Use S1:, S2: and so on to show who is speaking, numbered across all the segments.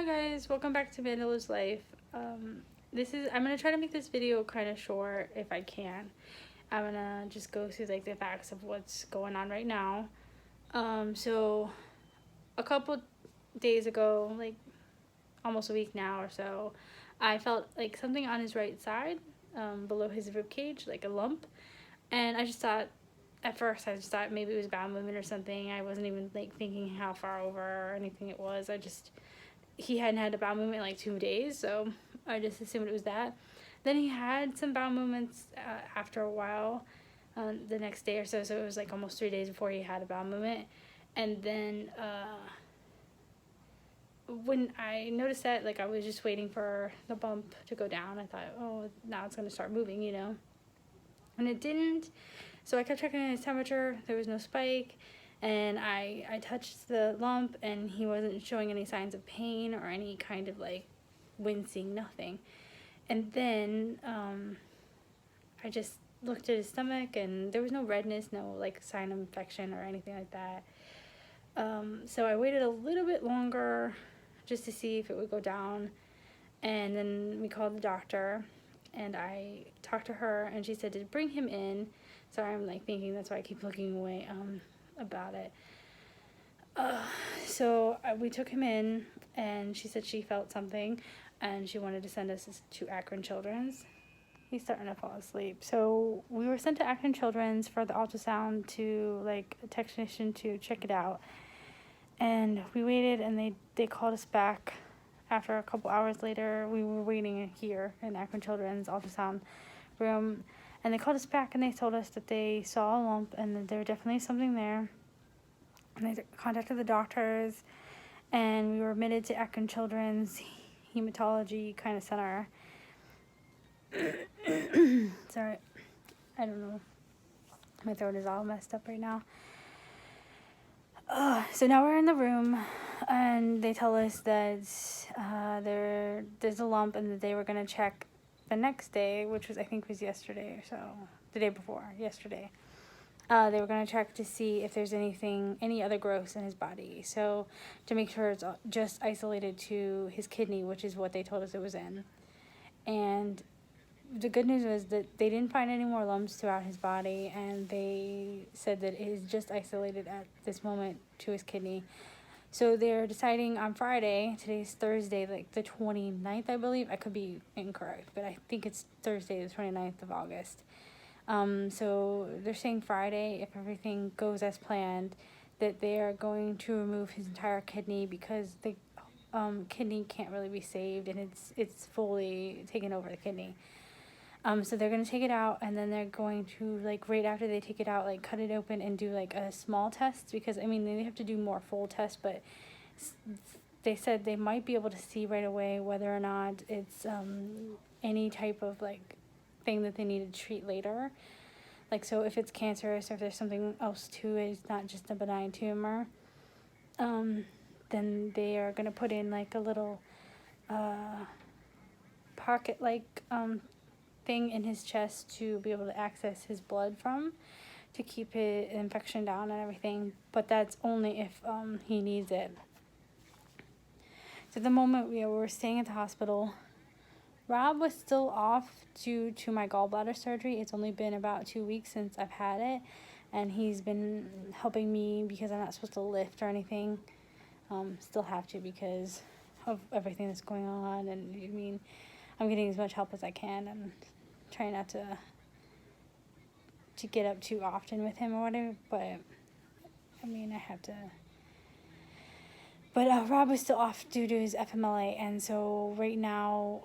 S1: Hi guys, welcome back to Vandala's Life. I'm gonna try to make this video kind of short if I can. I'm gonna just go through like the facts of what's going on right now. So a couple days ago, like almost a week now or so, I felt like something on his right side, below his rib cage, like a lump, and I just thought. At first, I just thought maybe it was bowel movement or something. I wasn't even like thinking how far over or anything it was. He hadn't had a bowel movement in like 2 days, so I just assumed it was that. Then he had some bowel movements after a while, the next day or so. So it was like almost 3 days before he had a bowel movement. And then when I noticed that, like I was just waiting for the bump to go down, I thought, oh, now it's gonna start moving, and it didn't. So I kept checking his temperature. There was no spike. And I touched the lump, and he wasn't showing any signs of pain or any kind of like wincing, nothing. And then I just looked at his stomach, and there was no redness, no like sign of infection or anything like that. So I waited a little bit longer just to see if it would go down. And then we called the doctor, and I talked to her, and she said to bring him in. Sorry, I'm like thinking, that's why I keep looking away about it. So we took him in, and she said she felt something, and she wanted to send us to Akron Children's. He's starting to fall asleep. So we were sent to Akron Children's for the ultrasound, to like a technician to check it out. And we waited, and they called us back. After a couple hours later, we were waiting here in Akron Children's ultrasound room, and they called us back, and they told us that they saw a lump and that there was definitely something there. And they contacted the doctors, and we were admitted to Akron Children's Hematology kind of center. Sorry, I don't know. My throat is all messed up right now. So now we're in the room, and they tell us that there's a lump, and that they were going to check the next day, which was, I think, was yesterday or so, the day before, yesterday. They were going to check to see if there's any other growths in his body. So to make sure it's just isolated to his kidney, which is what they told us it was in. And the good news was that they didn't find any more lumps throughout his body, and they said that it is just isolated at this moment to his kidney. So they're deciding on Friday, today's Thursday, like the 29th, I believe. I could be incorrect, but I think it's Thursday, the 29th of August. So they're saying Friday, if everything goes as planned, that they are going to remove his entire kidney, because the kidney can't really be saved, and it's fully taken over the kidney. So they're going to take it out, and then they're going to, like, right after they take it out, like, cut it open and do, like, a small test, because, I mean, they have to do more full tests, but they said they might be able to see right away whether or not it's any type of, like, thing that they need to treat later. Like, so if it's cancerous, or if there's something else to it, it's not just a benign tumor, then they are going to put in, like, a little pocket-like thing in his chest to be able to access his blood from, to keep his infection down and everything, but that's only if he needs it. So at the moment we were staying at the hospital. Rob was still off due to my gallbladder surgery. It's only been about 2 weeks since I've had it, and he's been helping me because I'm not supposed to lift or anything. Still have to because of everything that's going on, and I mean, I'm getting as much help as I can, and trying not to get up too often with him or whatever, but I mean, I have to. But Rob was still off due to his FMLA, and so right now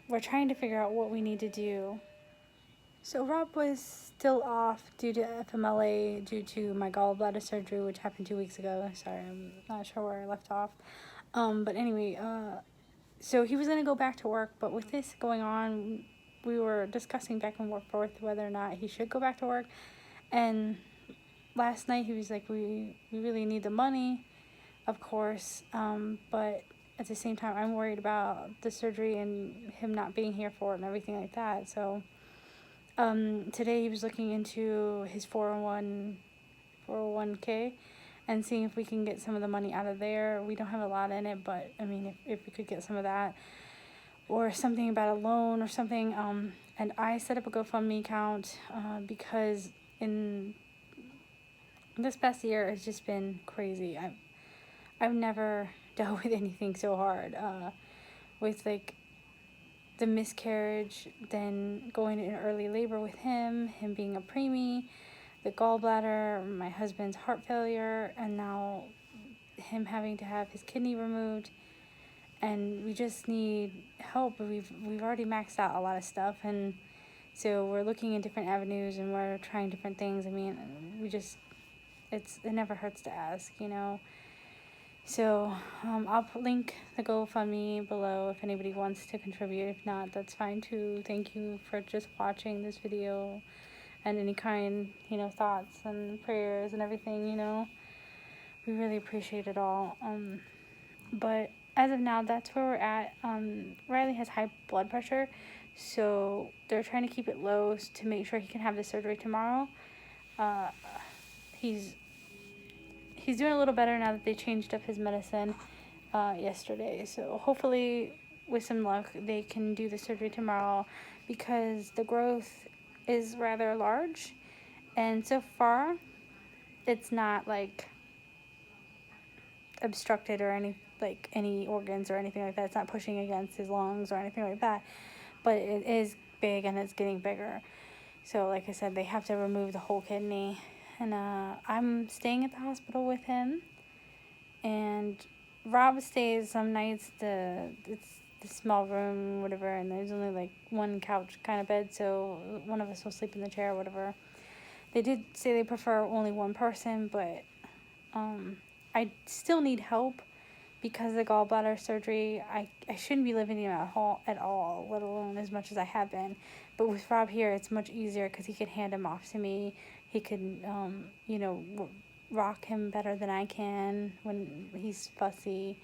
S1: we're trying to figure out what we need to do. So Rob was still off due to FMLA due to my gallbladder surgery, which happened 2 weeks ago. Sorry, I'm not sure where I left off. But anyway, so he was going to go back to work, but with this going on, we were discussing back and forth whether or not he should go back to work. And last night he was like, we really need the money, of course, but at the same time, I'm worried about the surgery and him not being here for it and everything like that. So today he was looking into his 401k, and seeing if we can get some of the money out of there. We don't have a lot in it, but I mean, if we could get some of that, or something about a loan or something. And I set up a GoFundMe account because in this past year it's just been crazy. I've never dealt with anything so hard. With like the miscarriage, then going into early labor with him being a preemie, the gallbladder, my husband's heart failure, and now him having to have his kidney removed. And we just need help. We've already maxed out a lot of stuff, and so we're looking at different avenues and we're trying different things. I mean, it never hurts to ask, you know. So I'll link the GoFundMe below if anybody wants to contribute. If not, that's fine too. Thank you for just watching this video, and any kind, you know, thoughts and prayers and everything, you know. We really appreciate it all. But as of now, that's where we're at. Riley has high blood pressure, so they're trying to keep it low to make sure he can have the surgery tomorrow. He's doing a little better now that they changed up his medicine yesterday. So hopefully, with some luck, they can do the surgery tomorrow, because the growth is rather large, and so far, it's not like obstructed or any organs or anything like that. It's not pushing against his lungs or anything like that, but it is big and it's getting bigger. So like I said, they have to remove the whole kidney, and I'm staying at the hospital with him, and Rob stays some nights. It's the small room, whatever, and there's only like one couch kind of bed, so one of us will sleep in the chair or whatever. They did say they prefer only one person, but I still need help because of the gallbladder surgery. I shouldn't be living here at all, let alone as much as I have been. But with Rob here, it's much easier because he can hand him off to me. He could, you know, rock him better than I can when he's fussy,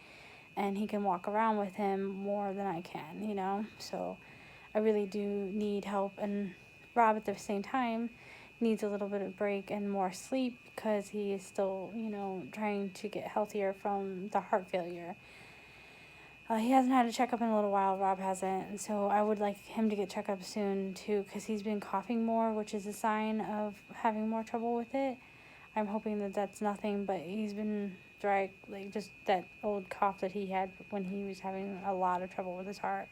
S1: and he can walk around with him more than I can, you know. So I really do need help, and Rob at the same time needs a little bit of break and more sleep because he is still, you know, trying to get healthier from the heart failure. He hasn't had a checkup in a little while. Rob hasn't, and so I would like him to get checkup soon too, because he's been coughing more, which is a sign of having more trouble with it. I'm hoping that that's nothing, but he's been dry, like just that old cough that he had when he was having a lot of trouble with his heart.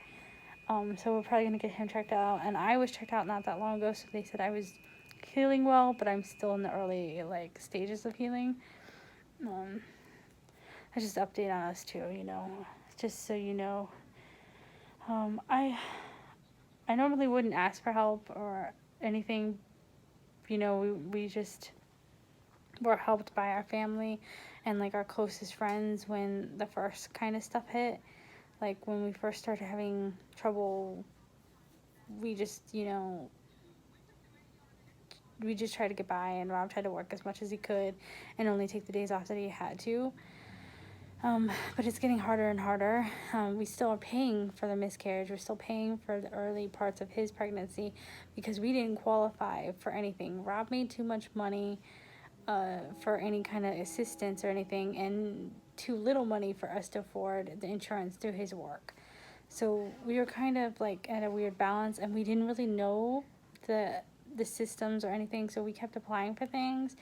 S1: So we're probably gonna get him checked out, and I was checked out not that long ago, so they said I was healing well, but I'm still in the early stages of healing. I just update on us too, you know, just so you know. I normally wouldn't ask for help or anything, you know. We just were helped by our family and like our closest friends when the first kind of stuff hit. Like when we first started having trouble, we just, you know, we just tried to get by, and Rob tried to work as much as he could and only take the days off that he had to. But it's getting harder and harder. We still are paying for the miscarriage. We're still paying for the early parts of his pregnancy because we didn't qualify for anything. Rob made too much money for any kind of assistance or anything, and too little money for us to afford the insurance through his work. So we were kind of like at a weird balance, and we didn't really know the systems or anything, so we kept applying for things,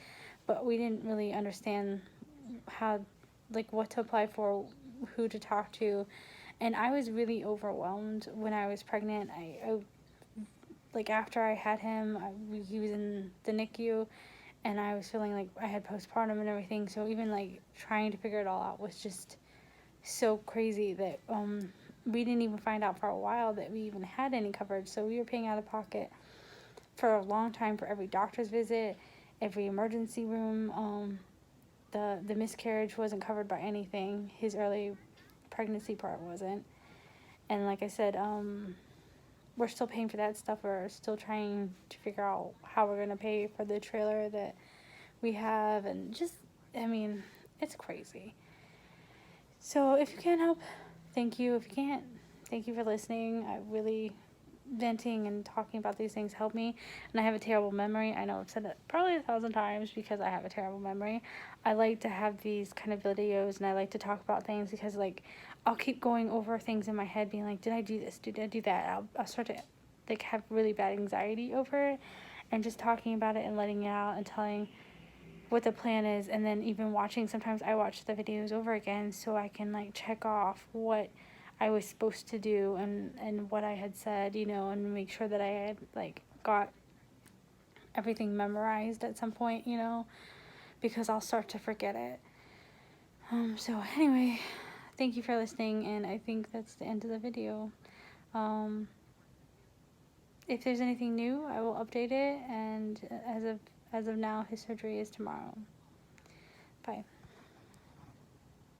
S1: but we didn't really understand how, like, what to apply for, who to talk to, and I was really overwhelmed when I was pregnant. I like after I had him, he was in the NICU, and I was feeling like I had postpartum and everything, so even like trying to figure it all out was just so crazy that we didn't even find out for a while that we even had any coverage. So we were paying out of pocket for a long time for every doctor's visit, every emergency room. The miscarriage wasn't covered by anything. His early pregnancy part wasn't. And like I said, we're still paying for that stuff. We're still trying to figure out how we're going to pay for the trailer that we have. And just, I mean, it's crazy. So if you can help, thank you. If you can't, thank you for listening. I really venting and talking about these things help me. And I have a terrible memory. I know I've said it probably 1,000 times because I have a terrible memory. I like to have these kind of videos, and I like to talk about things because, like, I'll keep going over things in my head, being like, did I do this? Did I do that? I'll start to, like, have really bad anxiety over it. And just talking about it and letting it out and telling what the plan is, and then even watching, sometimes I watch the videos over again so I can, like, check off what I was supposed to do and what I had said, you know, and make sure that I had, like, got everything memorized at some point, you know, because I'll start to forget it. So anyway, thank you for listening, and I think that's the end of the video. If there's anything new, I will update it, and as of now, his surgery is tomorrow. Bye.